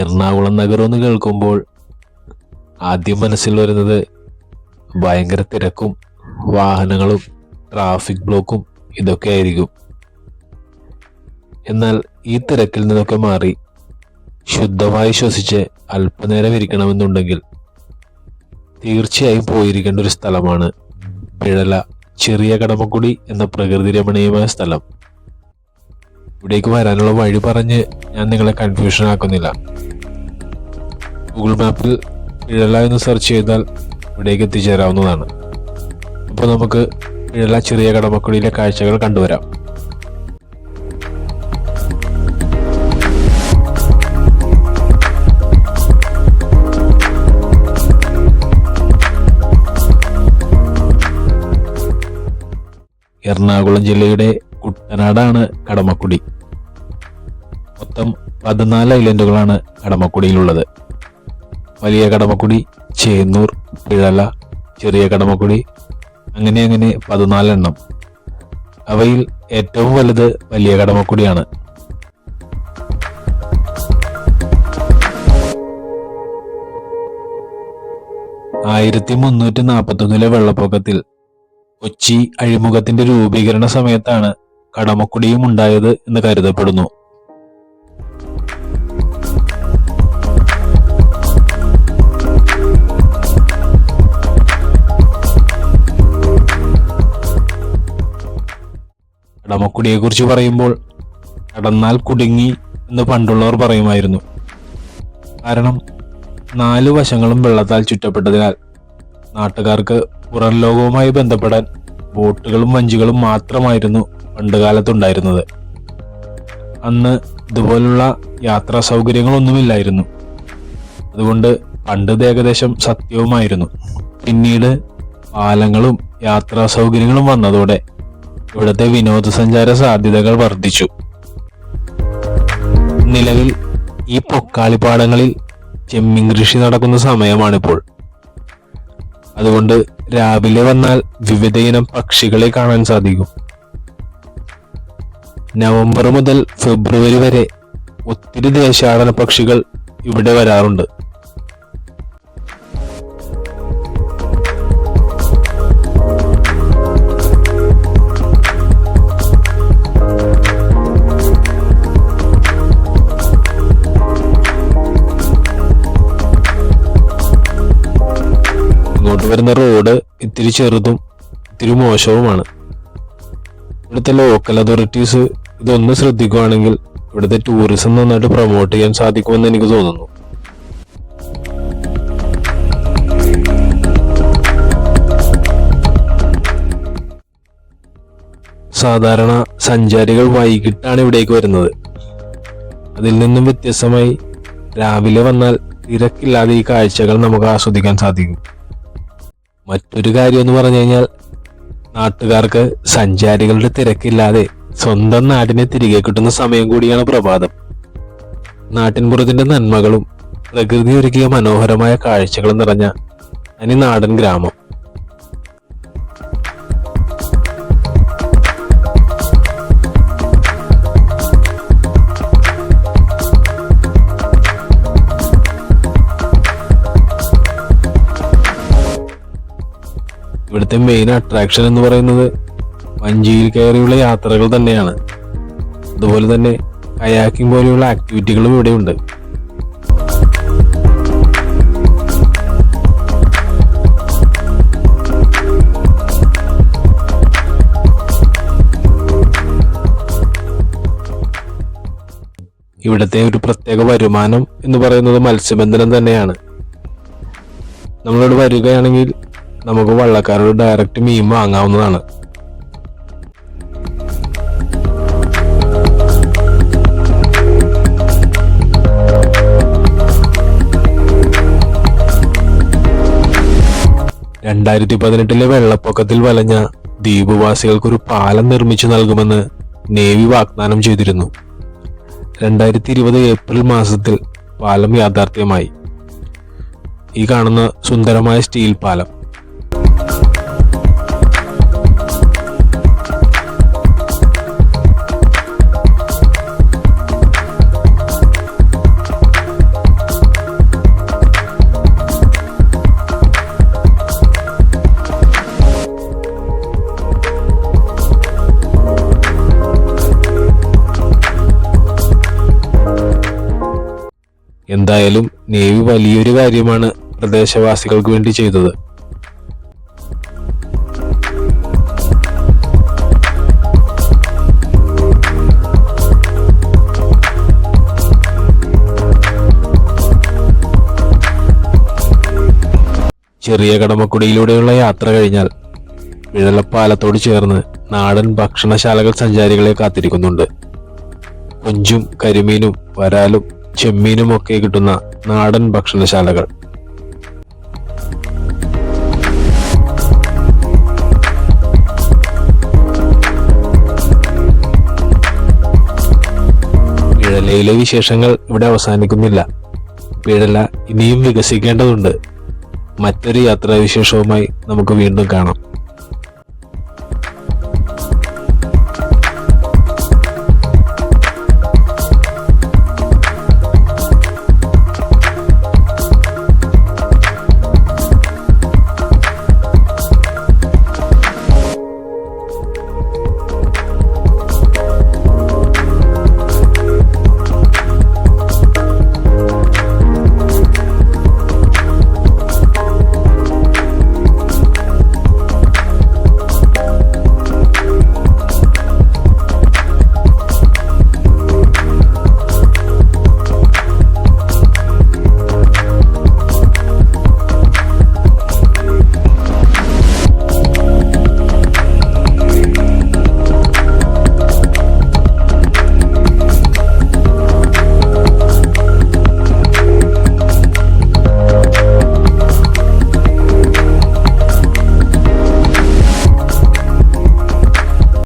എറണാകുളം നഗരം എന്ന് കേൾക്കുമ്പോൾ ആദ്യം മനസ്സിൽ വരുന്നത് ഭയങ്കര തിരക്കും വാഹനങ്ങളും ട്രാഫിക് ബ്ലോക്കും ഇതൊക്കെ ആയിരിക്കും. എന്നാൽ ഈ തിരക്കിൽ നിന്നൊക്കെ മാറി ശുദ്ധമായി ശ്വസിച്ച് അല്പനേരം ഇരിക്കണമെന്നുണ്ടെങ്കിൽ തീർച്ചയായും പോയിരിക്കേണ്ട ഒരു സ്ഥലമാണ് പിഴല ചെറിയ കടമക്കുടി എന്ന പ്രകൃതി രമണീയമായ സ്ഥലം. ഇവിടേക്ക് വരാനുള്ള വഴി പറഞ്ഞ് ഞാൻ നിങ്ങളെ കൺഫ്യൂഷൻ ആക്കുന്നില്ല. ഗൂഗിൾ മാപ്പിൽ പിഴല എന്ന് സെർച്ച് ചെയ്താൽ ഇവിടേക്ക് എത്തിച്ചേരാവുന്നതാണ്. അപ്പോൾ നമുക്ക് പിഴല ചെറിയ കടമക്കുടിയിലെ കാഴ്ചകൾ കണ്ടുവരാം. എറണാകുളം ജില്ലയുടെ കുട്ടനാടാണ് കടമക്കുടി. മൊത്തം 14 ഐലൻഡുകളാണ് കടമക്കുടിയിലുള്ളത്. വലിയ കടമക്കുടി, ചേന്നൂർ, പിഴല, ചെറിയ കടമക്കുടി, അങ്ങനെ 14 എണ്ണം. അവയിൽ ഏറ്റവും വലുത് വലിയ കടമക്കുടിയാണ്. (1341) വെള്ളപ്പൊക്കത്തിൽ കൊച്ചി അഴിമുഖത്തിന്റെ രൂപീകരണ സമയത്താണ് കടമക്കുടിയും ഉണ്ടായത് എന്ന് കരുതപ്പെടുന്നു. കടമക്കുടിയെക്കുറിച്ച് പറയുമ്പോൾ കടന്നാൽ കുടുങ്ങി എന്ന് പണ്ടുള്ളവർ പറയുമായിരുന്നു. കാരണം 4 വശങ്ങളും വെള്ളത്താൽ ചുറ്റപ്പെട്ടതിനാൽ നാട്ടുകാർക്ക് പുറം ലോകവുമായി ബന്ധപ്പെടാൻ ബോട്ടുകളും വഞ്ചികളും മാത്രമായിരുന്നു പണ്ടുകാലത്തുണ്ടായിരുന്നത്. അന്ന് ഇതുപോലുള്ള യാത്രാ സൗകര്യങ്ങളൊന്നുമില്ലായിരുന്നു. അതുകൊണ്ട് പണ്ട് ഏകദേശം സത്യവുമായിരുന്നു. പിന്നീട് പാലങ്ങളും യാത്രാ സൗകര്യങ്ങളും വന്നതോടെ ഇവിടുത്തെ വിനോദസഞ്ചാര സാധ്യതകൾ വർദ്ധിച്ചു. നിലവിൽ ഈ പൊക്കാളിപ്പാടങ്ങളിൽ ചെമ്മീൻ കൃഷി നടക്കുന്ന സമയമാണിപ്പോൾ. അതുകൊണ്ട് രാവിലെ വന്നാൽ വിവിധയിനം പക്ഷികളെ കാണാൻ സാധിക്കും. നവംബർ മുതൽ ഫെബ്രുവരി വരെ ഒത്തിരി ദേശാടന പക്ഷികൾ ഇവിടെ വരാറുണ്ട്. ഇങ്ങോട്ട് വരുന്ന റോഡ് ഇത്തിരി ചെറുതും ഇത്തിരി മോശവുമാണ്. ഇവിടുത്തെ ലോക്കൽ അതോറിറ്റീസ് ഇതൊന്ന് ശ്രദ്ധിക്കുകയാണെങ്കിൽ ഇവിടുത്തെ ടൂറിസം നന്നായിട്ട് പ്രൊമോട്ട് ചെയ്യാൻ സാധിക്കുമെന്ന് എനിക്ക് തോന്നുന്നു. സാധാരണ സഞ്ചാരികൾ വൈകിട്ടാണ് ഇവിടേക്ക് വരുന്നത്. അതിൽ നിന്നും വ്യത്യസ്തമായി രാവിലെ വന്നാൽ തിരക്കില്ലാതെ ഈ കാഴ്ചകൾ നമുക്ക് ആസ്വദിക്കാൻ സാധിക്കും. മറ്റൊരു കാര്യം എന്ന് പറഞ്ഞു കഴിഞ്ഞാൽ നാട്ടുകാർക്ക് സഞ്ചാരികളുടെ തിരക്കില്ലാതെ സ്വന്തം നാടിനെ തിരികെ കിട്ടുന്ന സമയം കൂടിയാണ് പ്രഭാതം. നാട്ടിൻപുറത്തിന്റെ നന്മകളും പ്രകൃതി ഒരുക്കിയ മനോഹരമായ കാഴ്ചകളും നിറഞ്ഞ തനി നാടൻ ഗ്രാമം. ഇവിടുത്തെ മെയിൻ അട്രാക്ഷൻ എന്ന് പറയുന്നത് വഞ്ചിയിൽ കയറിയുള്ള യാത്രകൾ തന്നെയാണ്. അതുപോലെ തന്നെ കയാക്കിംഗ് പോലെയുള്ള ആക്ടിവിറ്റികളും ഇവിടെയുണ്ട്. ഇവിടുത്തെ ഒരു പ്രത്യേക വരുമാനം എന്ന് പറയുന്നത് മത്സ്യബന്ധനം തന്നെയാണ്. നമ്മളിവിടെ വരികയാണെങ്കിൽ നമുക്ക് വള്ളക്കാരോട് ഡയറക്റ്റ് മീൻ വാങ്ങാവുന്നതാണ്. വെള്ളപ്പൊക്കത്തിൽ വലഞ്ഞ ദ്വീപുവാസികൾക്കൊരു പാലം നിർമ്മിച്ചു നൽകുമെന്ന് നേവി വാഗ്ദാനം ചെയ്തിരുന്നു. 2020 ഏപ്രിൽ മാസത്തിൽ പാലം യാഥാർത്ഥ്യമായി. ഈ കാണുന്ന സുന്ദരമായ സ്റ്റീൽ പാലം. എന്തായാലും നേവി വലിയൊരു കാര്യമാണ് പ്രദേശവാസികൾക്ക് വേണ്ടി ചെയ്തത്. ചെറിയ കടമക്കുടിയിലൂടെയുള്ള യാത്ര കഴിഞ്ഞാൽ പിഴലപ്പാലത്തോട് ചേർന്ന് നാടൻ ഭക്ഷണശാലകൾ സഞ്ചാരികളെ കാത്തിരിക്കുന്നുണ്ട്. കൊഞ്ചും കരിമീനും വരാലും ചെമ്മീനും ഒക്കെ കിട്ടുന്ന നാടൻ ഭക്ഷണശാലകൾ. പിഴലയിലെ വിശേഷങ്ങൾ ഇവിടെ അവസാനിക്കുന്നില്ല. പിഴല ഇനിയും വികസിക്കേണ്ടതുണ്ട്. മറ്റൊരു യാത്രാവിശേഷവുമായി നമുക്ക് വീണ്ടും കാണാം.